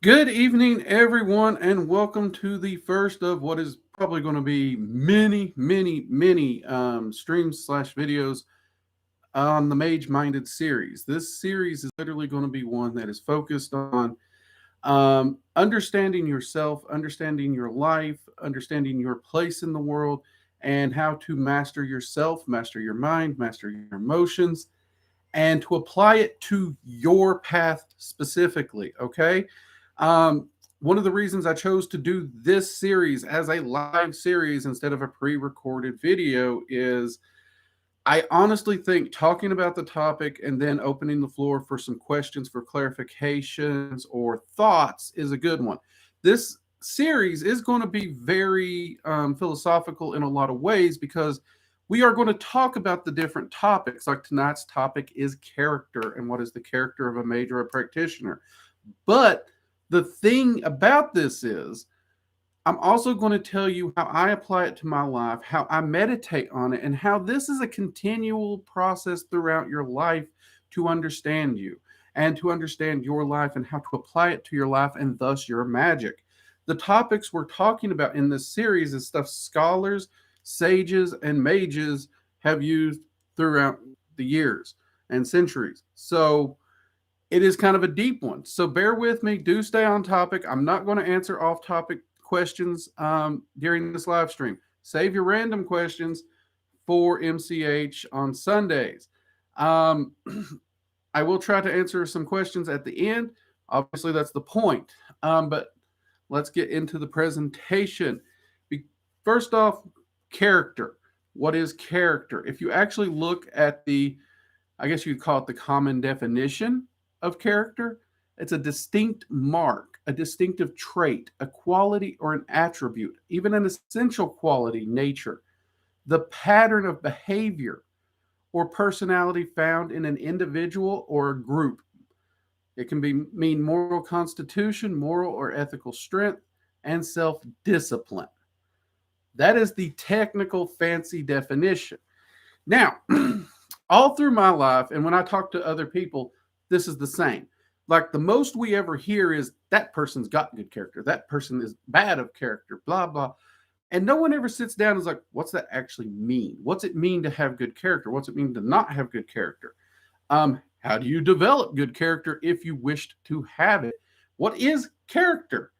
Good evening, everyone, and welcome to the first of what is probably going to be many streams slash videos on the Mage Minded series. This series is literally going to be one that is focused on understanding yourself, understanding your life, understanding your place in the world, and how to master yourself, master your mind, master your emotions, and to apply it to your path specifically. Okay. One of the reasons I chose to do this series as a live series instead of a pre recorded video is I honestly think talking about the topic and then opening the floor for some questions for clarifications or thoughts is a good one. This series is going to be very philosophical in a lot of ways because we are going to talk about the different topics. Like tonight's topic is character and what is the character of a mage or a practitioner. But the thing about this is, I'm also going to tell you how I apply it to my life, how I meditate on it, and how this is a continual process throughout your life to understand you and to understand your life and how to apply it to your life and thus your magic. The topics we're talking about in this series is stuff scholars, sages, and mages have used throughout the years and centuries. So it is kind of a deep one. So bear with me. Do stay on topic. I'm not going to answer off topic questions during this live stream. Save your random questions for MCH on Sundays. Um, I will try to answer some questions at the end. Obviously, that's the point. But let's get into the presentation. First off, character. What is character? If you actually look at I guess you'd call it the common definition of character, it's a distinct mark, a distinctive trait, a quality or an attribute, even an essential quality, nature, the pattern of behavior or personality found in an individual or a group. It can mean moral constitution, moral or ethical strength, and self discipline. That is the technical fancy definition. Now, all through my life, and when I talk to other people, this is the same. Like the most we ever hear is that person's got good character, that person is bad of character, blah, blah. And no one ever sits down and is like, what's that actually mean? What's it mean to have good character? What's it mean to not have good character? How do you develop good character if you wished to have it? What is character?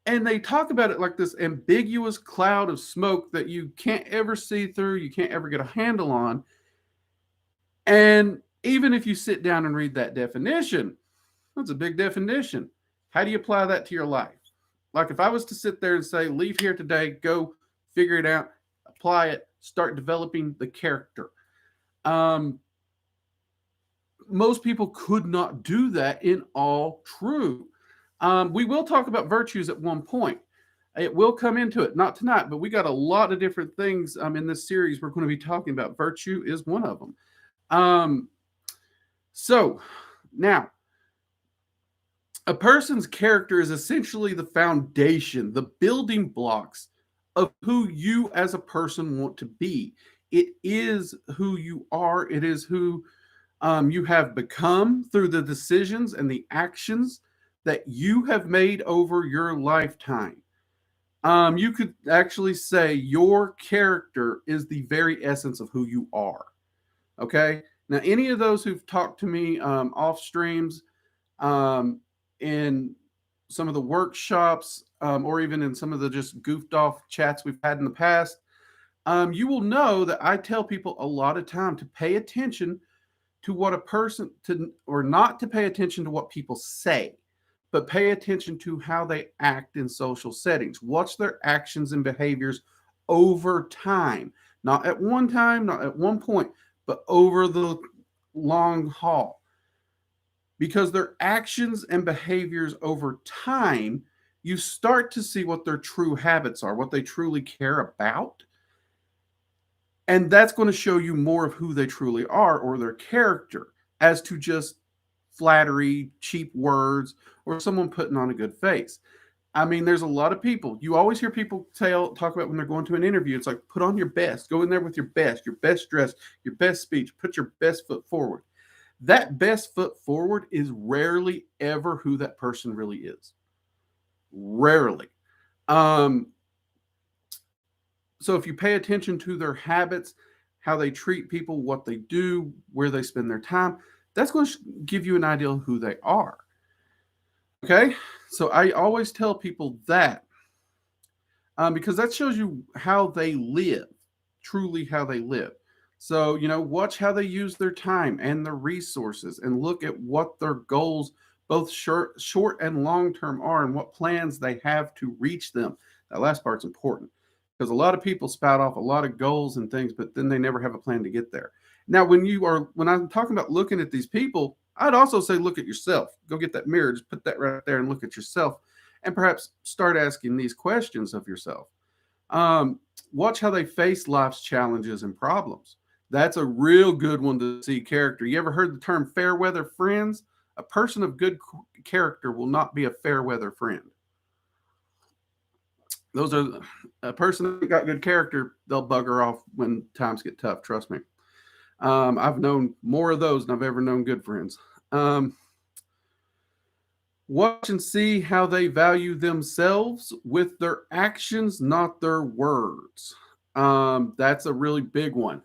And they talk about it like this ambiguous cloud of smoke that you can't ever see through, you can't ever get a handle on. And even if you sit down and read that definition, that's a big definition. How do you apply that to your life? Like if I was to sit there and say, leave here today, go figure it out, apply it, start developing the character. Um, Most people could not do that in all truth. We will talk about virtues at one point. It will come into it, not tonight, but we got a lot of different things in this series we're going to be talking about. Virtue is one of them. Um, so now, a person's character is essentially the foundation, the building blocks of who you as a person want to be. It is who you are, it is who you have become through the decisions and the actions that you have made over your lifetime. You could actually say your character is the very essence of who you are. Okay. Now, any of those who've talked to me off streams, um, in some of the workshops, or even in some of the just goofed off chats we've had in the past, you will know that I tell people a lot of time to pay attention to what a person to or not to pay attention to what people say, but pay attention to how they act in social settings. Watch their actions and behaviors over time, not at one time, not at one point, but over the long haul. Because their actions and behaviors over time, you start to see what their true habits are, what they truly care about. And that's going to show you more of who they truly are or their character as to just flattery, cheap words, or someone putting on a good face. I mean, there's a lot of people. You always hear people talk about when they're going to an interview. It's like, put on your best. Go in there with your best dress, your best speech. Put your best foot forward. That best foot forward is rarely ever who that person really is. Rarely. Um, so if you pay attention to their habits, how they treat people, what they do, where they spend their time, that's going to give you an idea of who they are. Okay. So I always tell people that because that shows you how they live, truly how they live. So, watch how they use their time and their resources and look at what their goals, both short and long term, are and what plans they have to reach them. That last part's important because a lot of people spout off a lot of goals and things, but then they never have a plan to get there. Now, when I'm talking about looking at these people, I'd also say look at yourself. Go get that mirror, just put that right there and look at yourself and perhaps start asking these questions of yourself. Um, Watch how they face life's challenges and problems. That's a real good one to see character. You ever heard the term fair weather friends? A person of good character will not be a fair weather friend. Those are a person that got good character, they'll bugger off when times get tough. Trust me. I've known more of those than I've ever known good friends. Watch and see how they value themselves with their actions, not their words. That's a really big one.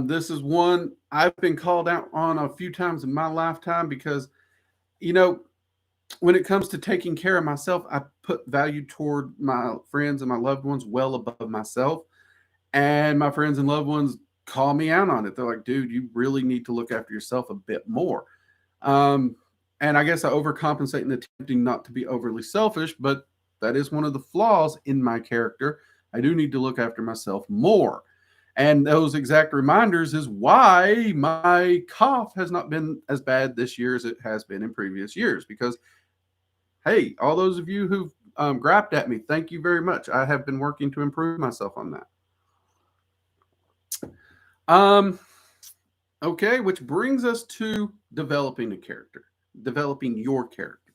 This is one I've been called out on a few times in my lifetime because, you know, when it comes to taking care of myself, I put value toward my friends and my loved ones well above myself. And my friends and loved ones call me out on it. They're like, dude, you really need to look after yourself a bit more. Um, and I guess I overcompensate in attempting not to be overly selfish, but that is one of the flaws in my character. I do need to look after myself more. And those exact reminders is why my cough has not been as bad this year as it has been in previous years. Because, hey, all those of you who've griped at me, thank you very much. I have been working to improve myself on that. Um, okay, which brings us to developing a character, developing your character.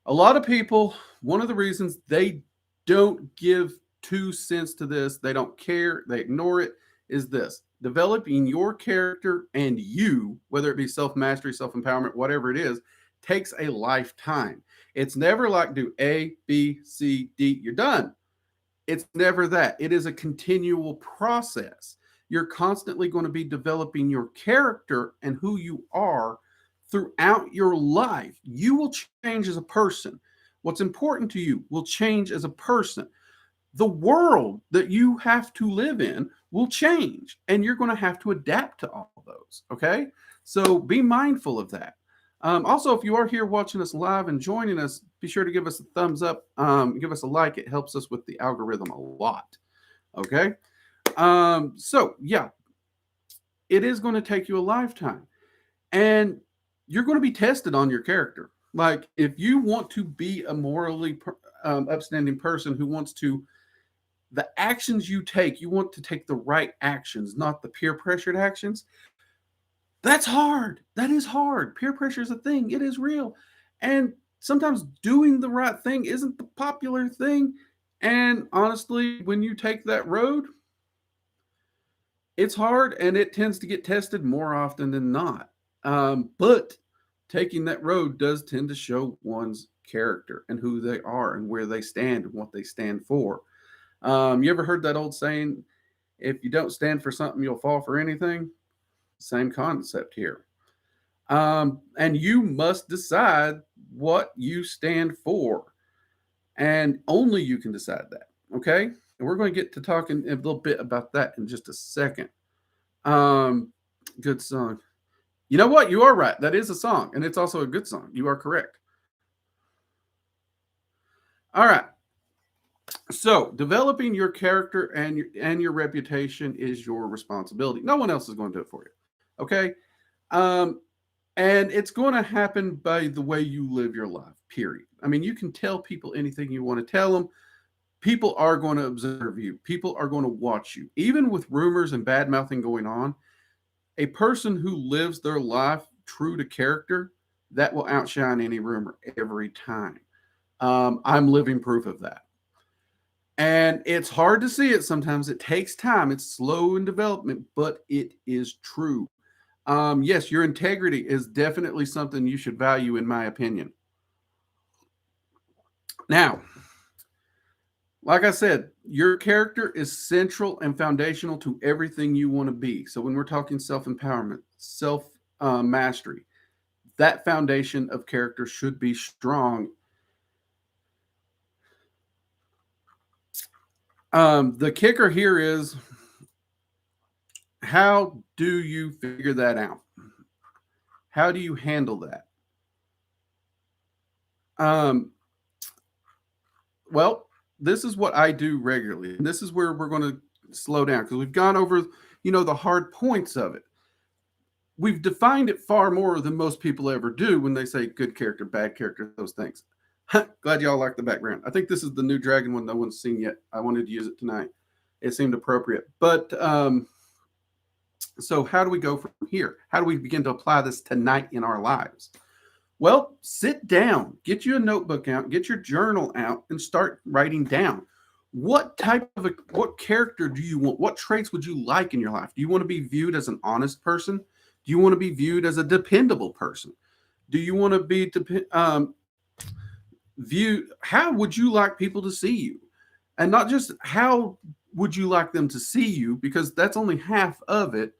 A lot of people, one of the reasons they don't give 2 cents to this, they don't care, they ignore it, is this: developing your character and you, whether it be self mastery, self empowerment, whatever it is, takes a lifetime. It's never like do A, B, C, D, you're done. It's never that. It is a continual process. You're constantly going to be developing your character and who you are throughout your life. You will change as a person. What's important to you will change as a person. The world that you have to live in will change, and you're going to have to adapt to all of those. Okay. So be mindful of that. Also, if you are here watching us live and joining us, be sure to give us a thumbs up, give us a like. It helps us with the algorithm a lot. Okay. So, yeah, it is going to take you a lifetime, and you're going to be tested on your character. Like, if you want to be a morally upstanding person who wants to, the actions you take, you want to take the right actions, not the peer pressured actions. That's hard. That is hard. Peer pressure is a thing. It is real. And sometimes doing the right thing isn't the popular thing. And honestly, when you take that road, it's hard and it tends to get tested more often than not. But taking that road does tend to show one's character and who they are and where they stand and what they stand for. You ever heard that old saying, if you don't stand for something, you'll fall for anything? Same concept here. And you must decide what you stand for. And only you can decide that. Okay. And we're going to get to talking a little bit about that in just a second. Good song. You know what? You are right. That is a song, and it's also a good song. You are correct. All right. So, developing your character and your reputation is your responsibility. No one else is going to do it for you. Okay? And it's going to happen by the way you live your life. Period. I mean, you can tell people anything you want to tell them. People are going to observe you. People are going to watch you. Even with rumors and bad mouthing going on, a person who lives their life true to character, that will outshine any rumor every time. I'm living proof of that. And it's hard to see it sometimes. It takes time. It's slow in development, but it is true. Yes, your integrity is definitely something you should value, in my opinion. Now, like I said, your character is central and foundational to everything you want to be. So when we're talking self-empowerment, self mastery, that foundation of character should be strong. The kicker here is, how do you figure that out? How do you handle that? Um, well, this is what I do regularly. And this is where we're going to slow down, because we've gone over, the hard points of it. We've defined it far more than most people ever do when they say good character, bad character, those things. Glad y'all like the background. I think this is the new dragon one no one's seen yet. I wanted to use it tonight. It seemed appropriate. But so how do we go from here? How do we begin to apply this tonight in our lives? Well, sit down, get you a notebook out, get your journal out, and start writing down. What character do you want? What traits would you like in your life? Do you want to be viewed as an honest person? Do you want to be viewed as a dependable person? Do you want to be viewed? How would you like people to see you? And not just how would you like them to see you, because that's only half of it.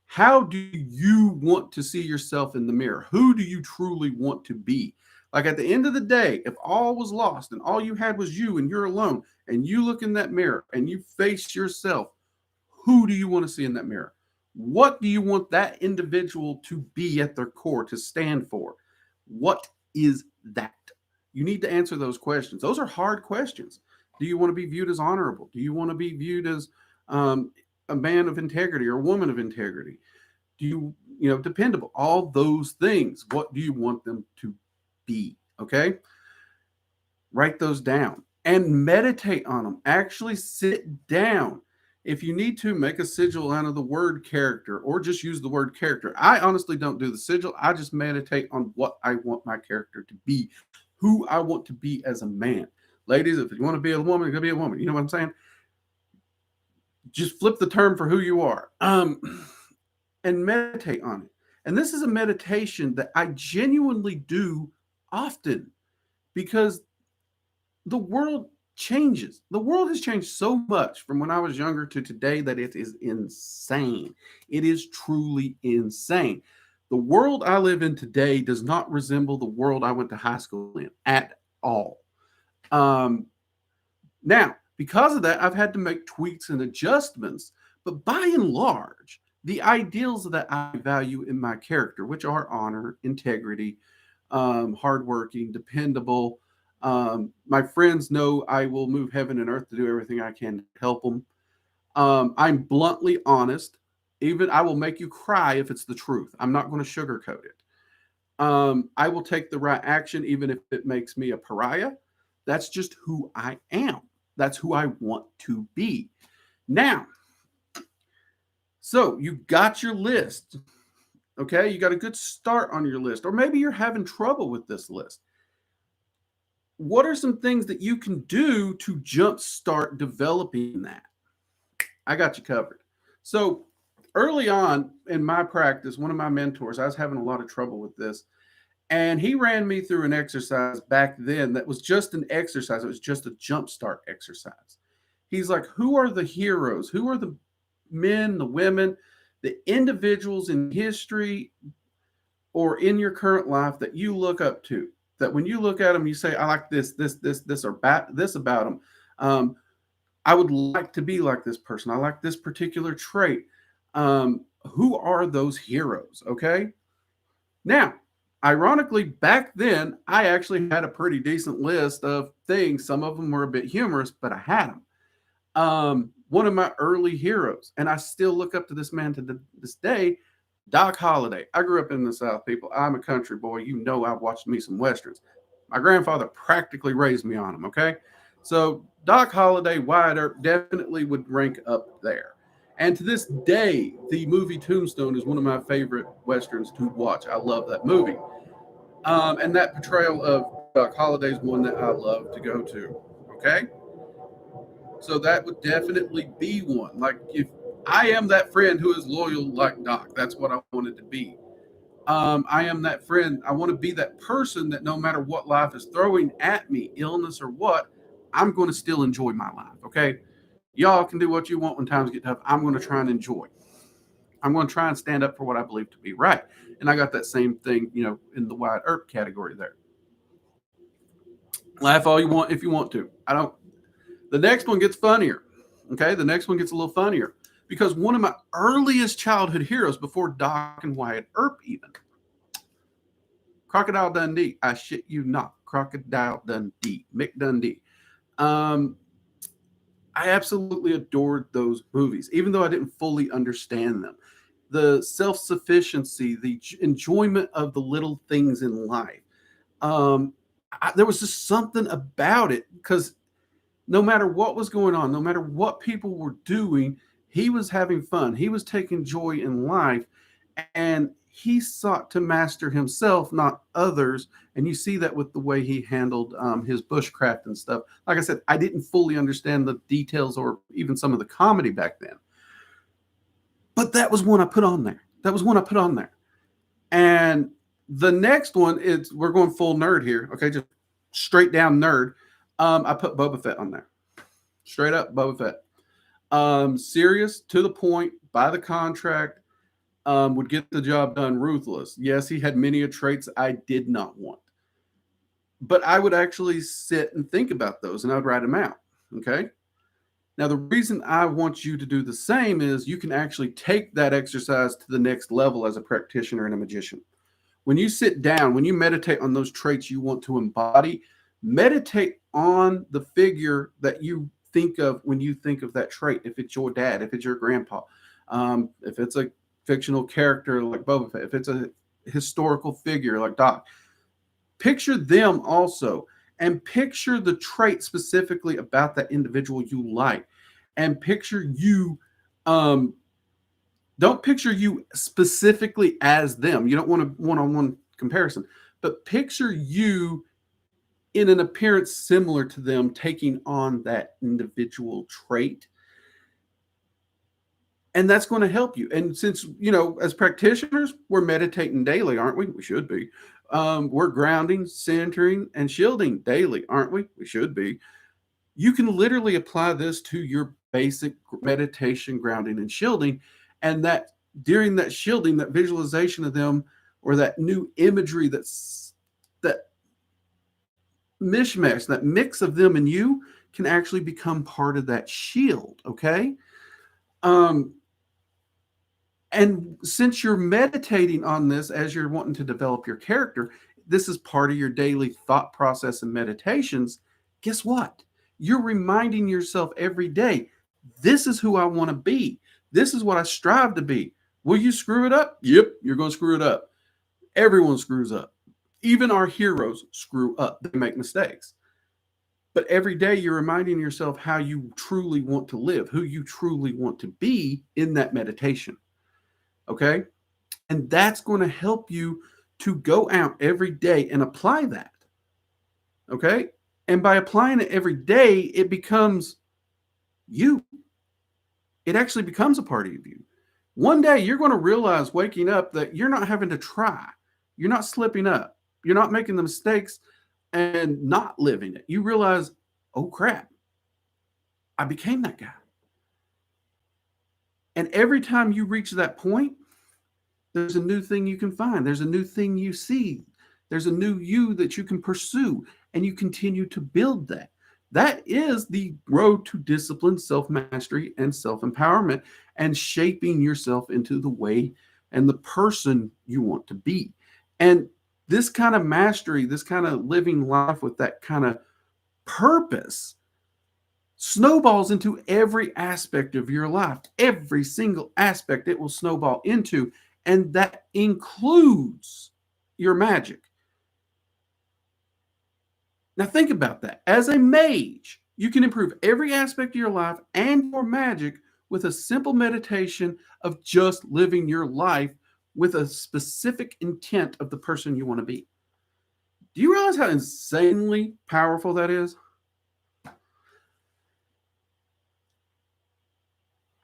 How do you want to see yourself in the mirror? Who do you truly want to be? Like at the end of the day, if all was lost and all you had was you and you're alone, and you look in that mirror and you face yourself, who do you want to see in that mirror? What do you want that individual to be at their core, to stand for? What is that? You need to answer those questions. Those are hard questions. Do you want to be viewed as honorable? Do you want to be viewed as a man of integrity or a woman of integrity? Do you dependable? All those things. What do you want them to be? Okay. Write those down and meditate on them. Actually sit down. If you need to, make a sigil out of the word character, or just use the word character. I honestly don't do the sigil. I just meditate on what I want my character to be, who I want to be as a man. Ladies, if you want to be a woman, you're going to be a woman. You know what I'm saying? Just flip the term for who you are, and meditate on it. And this is a meditation that I genuinely do often, because the world changes. The world has changed so much from when I was younger to today that it is insane. It is truly insane. The world I live in today does not resemble the world I went to high school in at all. Now, because of that, I've had to make tweaks and adjustments, but by and large, the ideals that I value in my character, which are honor, integrity, hardworking, dependable. My friends know I will move heaven and earth to do everything I can to help them. I'm bluntly honest. Even I will make you cry if it's the truth. I'm not going to sugarcoat it. I will take the right action, even if it makes me a pariah. That's just who I am. That's who I want to be. Now, so you got your list. Okay, you got a good start on your list, or maybe you're having trouble with this list. What are some things that you can do to jumpstart developing that? I got you covered. So early on in my practice, one of my mentors, I was having a lot of trouble with this. And he ran me through an exercise back then that was just an exercise. It was just a jumpstart exercise. He's like, who are the heroes? Who are the men, the women, the individuals in history or in your current life that you look up to? That when you look at them, you say, I like this, or this about them. I would like to be like this person. I like this particular trait. Who are those heroes? Okay. Now, ironically, back then, I actually had a pretty decent list of things. Some of them were a bit humorous, but I had them. One of my early heroes, and I still look up to this man to this day, Doc Holliday. I grew up in the South, people. I'm a country boy. You know, I've watched me some Westerns. My grandfather practically raised me on them, okay? So Doc Holliday, Wyatt Earp definitely would rank up there. And to this day, the movie Tombstone is one of my favorite Westerns to watch. I love that movie. And that portrayal of Doc Holliday is one that I love to go to, okay? So that would definitely be one. Like, if I am that friend who is loyal like Doc, that's what I wanted to be. I am that friend. I want to be that person that no matter what life is throwing at me, illness or what, I'm going to still enjoy my life. Okay. Y'all can do what you want when times get tough. I'm going to try and enjoy. I'm going to try and stand up for what I believe to be right. And I got that same thing, in the wide earth category there. Laugh all you want if you want to. I don't. The next one gets funnier. Okay. The next one gets a little funnier because one of my earliest childhood heroes before Doc and Wyatt Earp even, Crocodile Dundee. I shit you not. Crocodile Dundee. Mick Dundee. Um, I absolutely adored those movies, even though I didn't fully understand them. The self sufficiency, the enjoyment of the little things in life. There was just something about it because no matter what was going on, no matter what people were doing, he was having fun. He was taking joy in life, and he sought to master himself, not others. And you see that with the way he handled his bushcraft and stuff. Like I said, I didn't fully understand the details or even some of the comedy back then. But that was one I put on there. And the next one is, we're going full nerd here. Okay, just straight down nerd. I put Boba Fett on there. Straight up Boba Fett. Serious, to the point, by the contract, would get the job done, ruthless. Yes, he had many traits I did not want. But I would actually sit and think about those and I'd write them out. Okay. Now, the reason I want you to do the same is you can actually take that exercise to the next level as a practitioner and a magician. When you sit down, when you meditate on those traits you want to embody, meditate on the figure that you think of when you think of that trait. If it's your dad, if it's your grandpa, if it's a fictional character like Boba Fett, if it's a historical figure like Doc, picture them also and picture the trait specifically about that individual you like, and picture you. Don't picture you specifically as them. You don't want a one-on-one comparison, but picture you in an appearance similar to them, taking on that individual trait. And that's going to help you. And since, as practitioners, we're meditating daily, aren't we? We should be. We're grounding, centering, and shielding daily, aren't we? We should be. You can literally apply this to your basic meditation, grounding, and shielding. And that during that shielding, that visualization of them, or that new imagery, that mishmash, that mix of them and you, can actually become part of that shield. Okay. And since you're meditating on this as you're wanting to develop your character, this is part of your daily thought process and meditations. Guess what? You're reminding yourself every day, this is who I want to be. This is what I strive to be. Will you screw it up? Yep, you're going to screw it up. Everyone screws up. Even our heroes screw up. They make mistakes. But every day you're reminding yourself how you truly want to live, who you truly want to be in that meditation. Okay? And that's going to help you to go out every day and apply that. Okay? And by applying it every day, it becomes you. It actually becomes a part of you. One day you're going to realize waking up that you're not having to try. You're not slipping up. You're not making the mistakes and not living it. You realize, oh crap, I became that guy. And every time you reach that point, there's a new thing you can find. There's a new thing you see. There's a new you that you can pursue, and you continue to build that. That is the road to discipline, self-mastery, and self-empowerment, and shaping yourself into the way and the person you want to be. And this kind of mastery, this kind of living life with that kind of purpose, snowballs into every aspect of your life. Every single aspect it will snowball into, and that includes your magic. Now think about that. As a mage, you can improve every aspect of your life and your magic with a simple meditation of just living your life with a specific intent of the person you want to be. Do you realize how insanely powerful that is?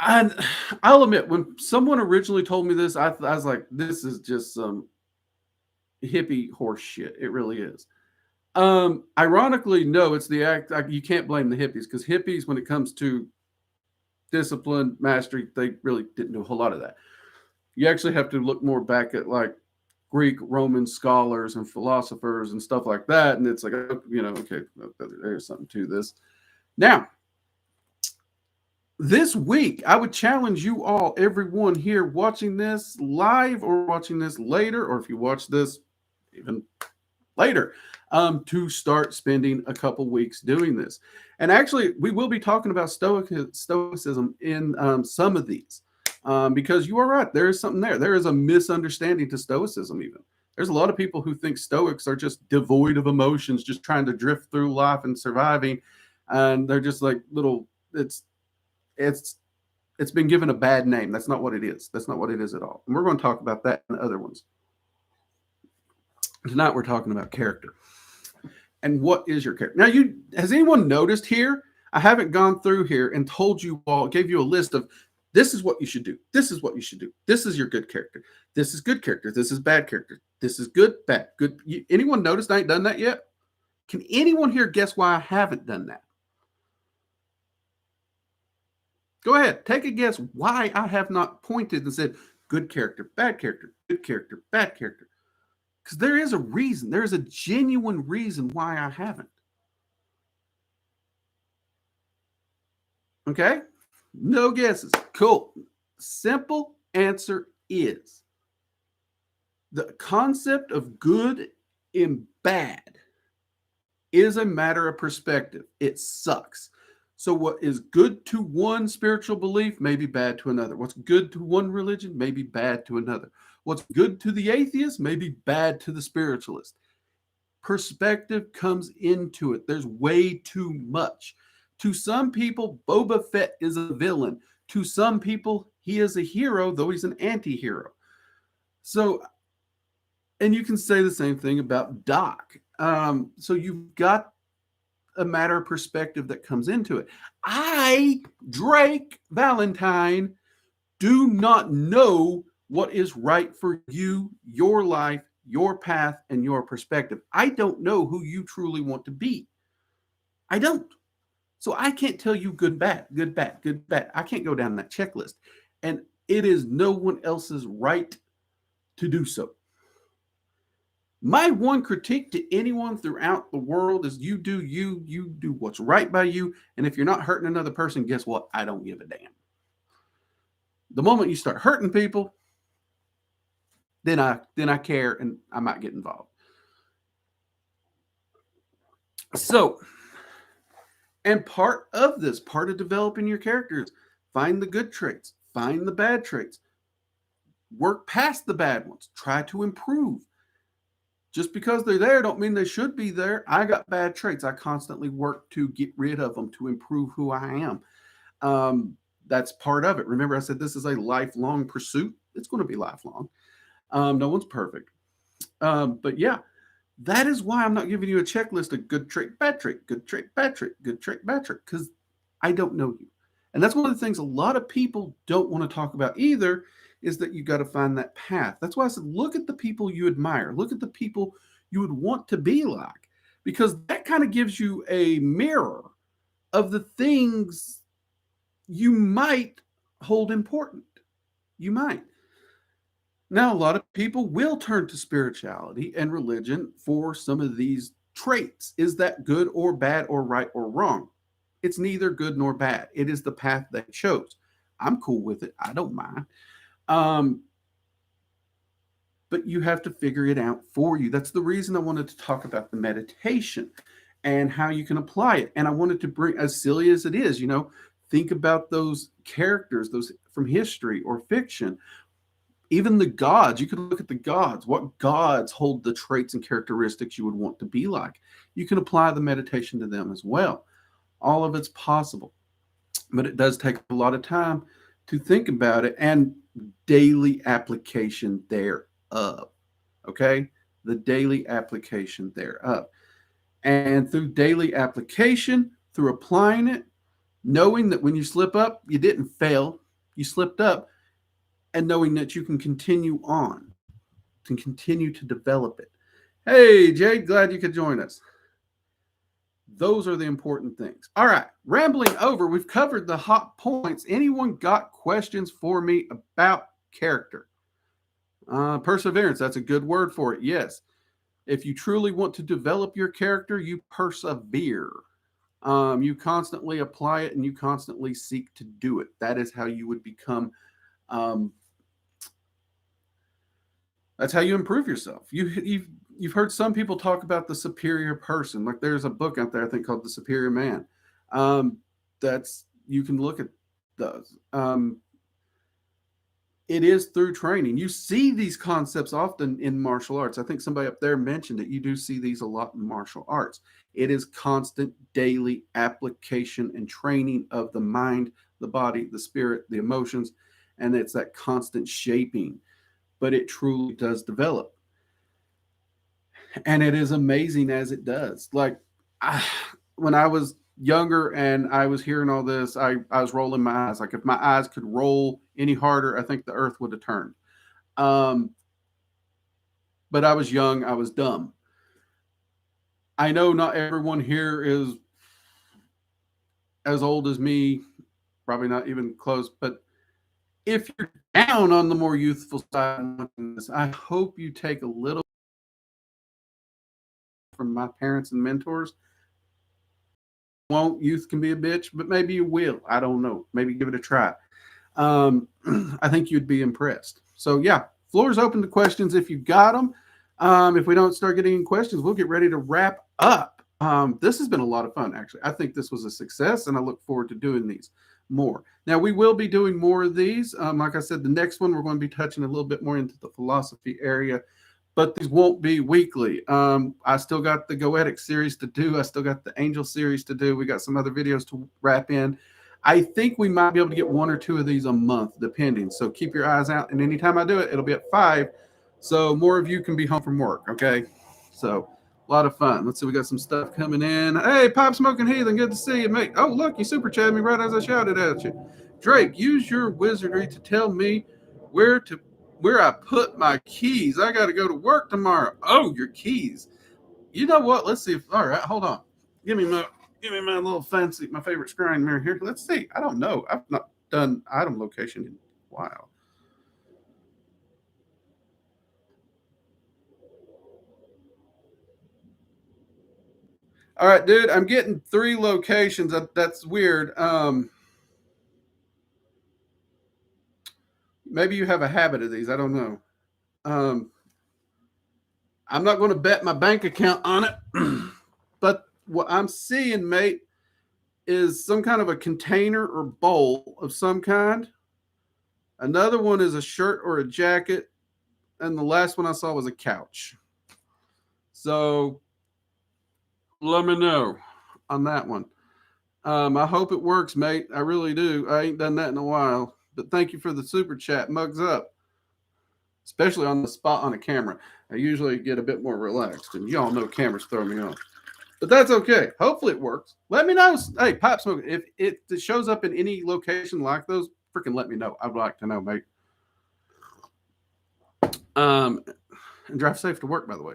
And I'll admit, when someone originally told me this, I was like, this is just some hippie horse shit. It really is. Ironically, no, it's the act. You can't blame the hippies, because hippies, when it comes to discipline, mastery, they really didn't do a whole lot of that. You actually have to look more back at like Greek, Roman scholars and philosophers and stuff like that. And it's like, okay, there's something to this. Now, this week, I would challenge you all, everyone here watching this live or watching this later, or if you watch this even later, to start spending a couple weeks doing this. And actually, we will be talking about Stoicism in some of these, because you are right. There is something there. There is a misunderstanding to Stoicism even. There's a lot of people who think Stoics are just devoid of emotions, just trying to drift through life and surviving. And they're just like little, it's been given a bad name. That's not what it is. That's not what it is at all. And we're going to talk about that in other ones. Tonight we're talking about character. And what is your character? Now, has anyone noticed here? I haven't gone through here and told you all, gave you a list of this is what you should do. This is what you should do. This is your good character. This is good character. This is bad character. This is good, bad, good. Anyone noticed I ain't done that yet? Can anyone here guess why I haven't done that? Go ahead. Take a guess why I have not pointed and said good character, bad character, good character, bad character. Because there is a reason. There is a genuine reason why I haven't. Okay? No guesses. Cool. Simple answer is the concept of good and bad is a matter of perspective. It sucks. So what is good to one spiritual belief may be bad to another. What's good to one religion may be bad to another. What's good to the atheist may be bad to the spiritualist. Perspective comes into it. There's way too much. To some people, Boba Fett is a villain. To some people, he is a hero, though he's an anti-hero. So, and you can say the same thing about Doc. So you've got a matter of perspective that comes into it. I, Drake Valentine, do not know what is right for you, your life, your path, and your perspective. I don't know who you truly want to be. I don't. So I can't tell you good, bad, good, bad, good, bad. I can't go down that checklist. And it is no one else's right to do so. My one critique to anyone throughout the world is you do what's right by you. And if you're not hurting another person, guess what? I don't give a damn. The moment you start hurting people, then I care and I might get involved. So, and part of developing your characters, find the good traits, find the bad traits, work past the bad ones, try to improve. Just because they're there don't mean they should be there. I got bad traits. I constantly work to get rid of them, to improve who I am. That's part of it. Remember, I said this is a lifelong pursuit. It's going to be lifelong. No one's perfect. But yeah, that is why I'm not giving you a checklist of good trait, bad trait, good trait, bad trait, good trait, bad trait, because I don't know you. And that's one of the things a lot of people don't want to talk about either, is that you got to find that path. That's why I said, look at the people you admire. Look at the people you would want to be like, because that kind of gives you a mirror of the things you might hold important. You might. Now, a lot of people will turn to spirituality and religion for some of these traits. Is that good or bad or right or wrong? It's neither good nor bad. It is the path they chose. I'm cool with it. I don't mind. But you have to figure it out for you. That's the reason I wanted to talk about the meditation and how you can apply it. And I wanted to bring, as silly as it is, think about those characters, those from history or fiction. Even the gods, you could look at the gods. What gods hold the traits and characteristics you would want to be like? You can apply the meditation to them as well. All of it's possible. But it does take a lot of time to think about it and daily application thereof. Okay? The daily application thereof. And through daily application, through applying it, knowing that when you slip up, you didn't fail, you slipped up, and knowing that you can continue on. to continue to develop it. Hey, Jade, glad you could join us. Those are the important things. All right, rambling over, we've covered the hot points. Anyone got questions for me about character? Perseverance, that's a good word for it, yes. If you truly want to develop your character, you persevere. You constantly apply it and you constantly seek to do it. That is how you would become, that's how you improve yourself. You've heard some people talk about the superior person. Like there's a book out there, I think, called The Superior Man. That's, you can look at those. It is through training. You see these concepts often in martial arts. I think somebody up there mentioned it. You do see these a lot in martial arts. It is constant daily application and training of the mind, the body, the spirit, the emotions, and it's that constant shaping. But it truly does develop. And it is amazing as it does. Like when I was younger and I was hearing all this, I was rolling my eyes. Like if my eyes could roll any harder, I think the earth would have turned. But I was young, I was dumb. I know not everyone here is as old as me, probably not even close, but if you're down on the more youthful side, I hope you take a little from my parents and mentors. Won't, youth can be a bitch, but maybe you will. I don't know. Maybe give it a try. I think you'd be impressed. So yeah, floor's open to questions if you got them. If we don't start getting questions, we'll get ready to wrap up. This has been a lot of fun, actually. I think this was a success, and I look forward to doing these more. Now, we will be doing more of these. Like I said, the next one, we're going to be touching a little bit more into the philosophy area, but these won't be weekly. I still got the Goetic series to do. I still got the Angel series to do. We got some other videos to wrap in. I think we might be able to get 1 or 2 of these a month, depending. So keep your eyes out. And anytime I do it, it'll be at 5. So more of you can be home from work, okay? So a lot of fun. Let's see, we got some stuff coming in. Hey, Pop Smoking Heathen, good to see you, mate. Oh, look, you super chatted me right as I shouted at you. Drake, use your wizardry to tell me where I put my keys. I got to go to work tomorrow. Oh, your keys. You know what? Let's see if, all right, hold on. Give me my little fancy, my favorite scrying mirror here. Let's see. I don't know. I've not done item location in a while. All right, dude, I'm getting 3 locations. That's weird. Maybe you have a habit of these. I don't know. I'm not going to bet my bank account on it, but what I'm seeing, mate, is some kind of a container or bowl of some kind. Another one is a shirt or a jacket, and the last one I saw was a couch. So let me know on that one. I hope it works, mate. I really do. I ain't done that in a while. But thank you for the super chat. Mugs up. Especially on the spot on a camera. I usually get a bit more relaxed. And y'all know cameras throw me off. But that's okay. Hopefully it works. Let me know. Hey, Pop Smoke, if it shows up in any location like those, freaking let me know. I'd like to know, mate. And drive safe to work, by the way.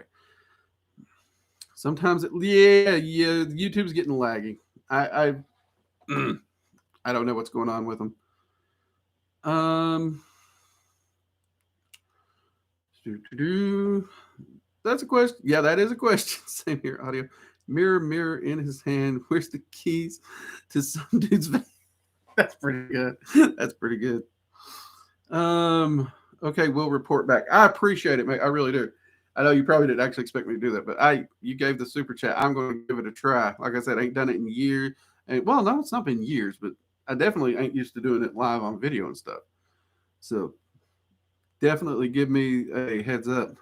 Sometimes YouTube's getting laggy. I don't know what's going on with them. That's a question. Yeah, that is a question. Same here, audio. Mirror in his hand. Where's the keys to some dude's van? That's pretty good. That's pretty good. Okay, we'll report back. I appreciate it, mate. I really do. I know you probably didn't actually expect me to do that, but you gave the super chat. I'm going to give it a try. Like I said, I ain't done it in years. And well, no, it's not been years, but I definitely ain't used to doing it live on video and stuff. So definitely give me a heads up.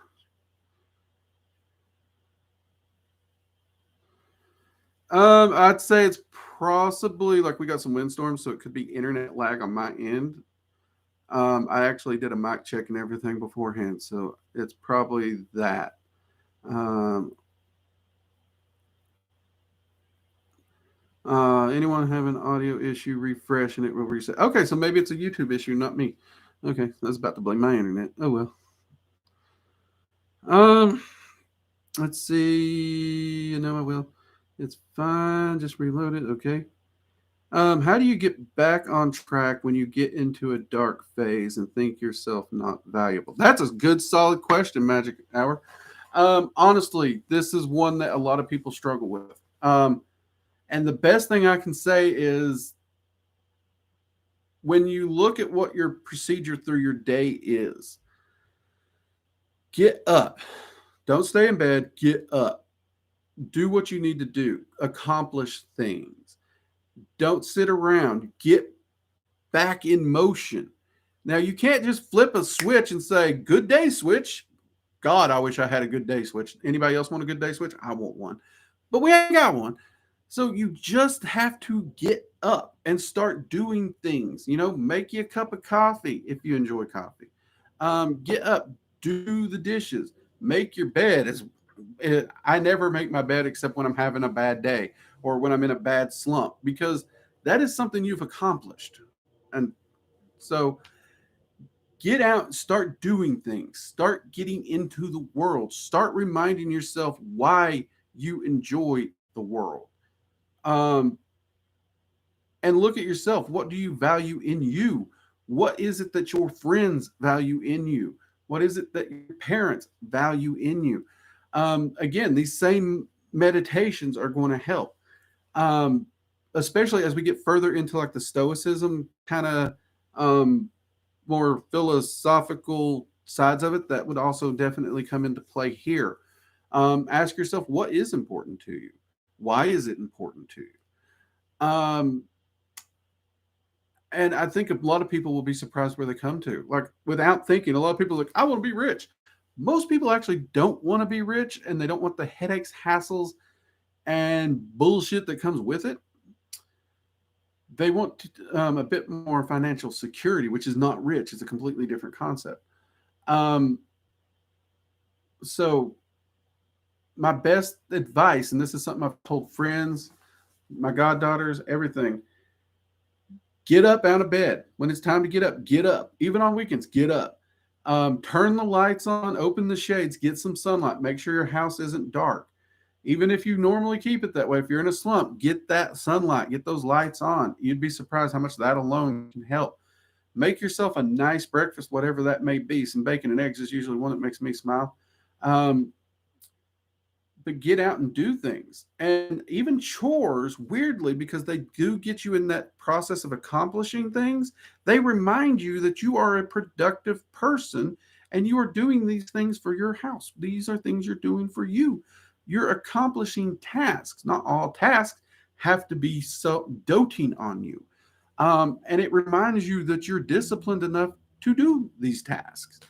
I'd say it's possibly like we got some windstorms, so it could be internet lag on my end. I actually did a mic check and everything beforehand, so it's probably that. Anyone have an audio issue? Refresh and it will reset. Okay, so maybe it's a YouTube issue, not me. Okay, I was about to blame my internet. Oh well. Let's see. No, I will. It's fine. Just reload it. Okay. How do you get back on track when you get into a dark phase and think yourself not valuable? That's a good, solid question, Magic Hour. Honestly, this is one that a lot of people struggle with. And the best thing I can say is when you look at what your procedure through your day is, get up. Don't stay in bed. Get up. Do what you need to do. Accomplish things. Don't sit around. Get back in motion. Now, you can't just flip a switch and say, good day, switch. God, I wish I had a good day switch. Anybody else want a good day switch? I want one. But we ain't got one. So you just have to get up and start doing things. Make you a cup of coffee if you enjoy coffee. Get up, do the dishes, make your bed. I never make my bed except when I'm having a bad day or when I'm in a bad slump, because that is something you've accomplished. And so get out, start doing things, start getting into the world, start reminding yourself why you enjoy the world. And look at yourself. What do you value in you? What is it that your friends value in you? What is it that your parents value in you? Again, these same meditations are going to help, especially as we get further into like the Stoicism kind of more philosophical sides of it. That would also definitely come into play here. Ask yourself, what is important to you? Why is it important to you? And I think a lot of people will be surprised where they come to. Like, without thinking, a lot of people are like, I want to be rich. Most people actually don't want to be rich, and they don't want the headaches, hassles, and bullshit that comes with it. They want a bit more financial security, which is not rich. It's a completely different concept. So my best advice, and this is something I've told friends, my goddaughters, everything, get up out of bed. When it's time to get up, get up. Even on weekends, get up. Turn the lights on, open the shades, get some sunlight. Make sure your house isn't dark. Even if you normally keep it that way, if you're in a slump, get that sunlight, get those lights on. You'd be surprised how much that alone can help. Make yourself a nice breakfast, whatever that may be. Some bacon and eggs is usually one that makes me smile. But get out and do things. And even chores, weirdly, because they do get you in that process of accomplishing things, they remind you that you are a productive person and you are doing these things for your house. These are things you're doing for you. You're accomplishing tasks. Not all tasks have to be so doting on you. And it reminds you that you're disciplined enough to do these tasks.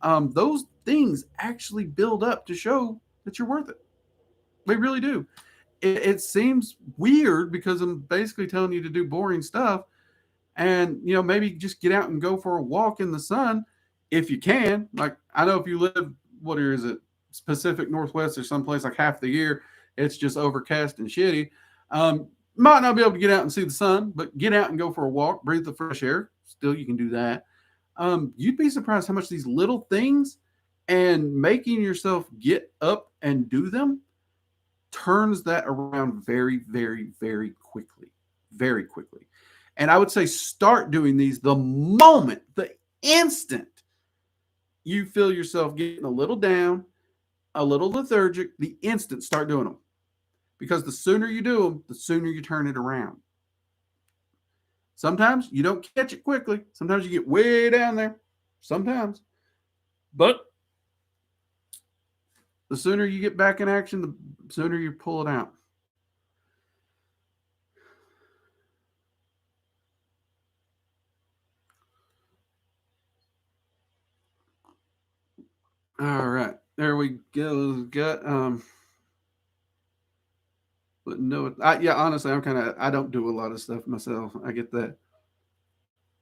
Those things actually build up to show that you're worth it. They really do. It seems weird because I'm basically telling you to do boring stuff, and maybe just get out and go for a walk in the sun if you can. Like, I know if you live, what is it, Pacific Northwest or someplace, like half the year it's just overcast and shitty. Might not be able to get out and see the sun, but get out and go for a walk, breathe the fresh air. Still, you can do that. You'd be surprised how much these little things and making yourself get up and do them turns that around very, very, very quickly. Very quickly. And I would say start doing these the moment, the instant you feel yourself getting a little down, a little lethargic, the instant start doing them. Because the sooner you do them, the sooner you turn it around. Sometimes you don't catch it quickly. Sometimes you get way down there. Sometimes. But the sooner you get back in action, the sooner you pull it out. All right, there we go. Got but no, yeah. Honestly, I don't do a lot of stuff myself. I get that.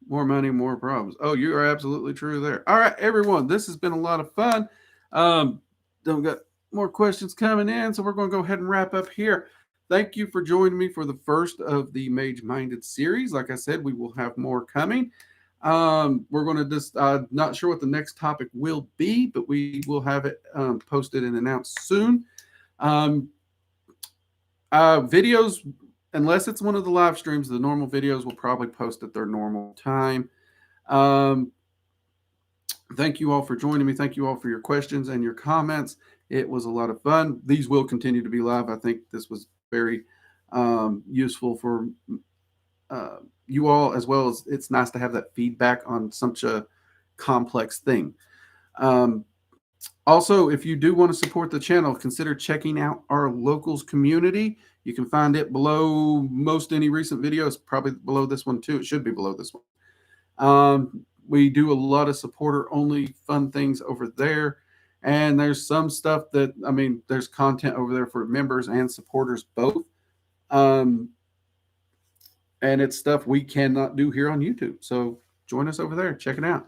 More money, more problems. Oh, you are absolutely true there. All right, everyone, this has been a lot of fun. Don't got more questions coming in, so we're going to go ahead and wrap up here. Thank you for joining me for the first of the Mage Minded series. Like I said, we will have more coming. We're going to just not sure what the next topic will be, but we will have it posted and announced soon. Videos, unless it's one of the live streams, the normal videos will probably post at their normal time. Thank you all for joining me. Thank you all for your questions and your comments. It was a lot of fun. These will continue to be live. I think this was very useful for you all, as well as it's nice to have that feedback on such a complex thing. Also, if you do want to support the channel, consider checking out our locals community. You can find it below most any recent videos, probably below this one too. It should be below this one. We do a lot of supporter-only fun things over there. And there's some stuff that, I mean, there's content over there for members and supporters both. And it's stuff we cannot do here on YouTube. So join us over there. Check it out.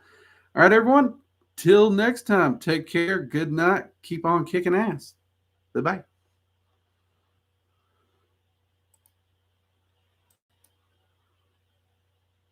All right, everyone. Till next time, take care. Good night. Keep on kicking ass. Bye-bye.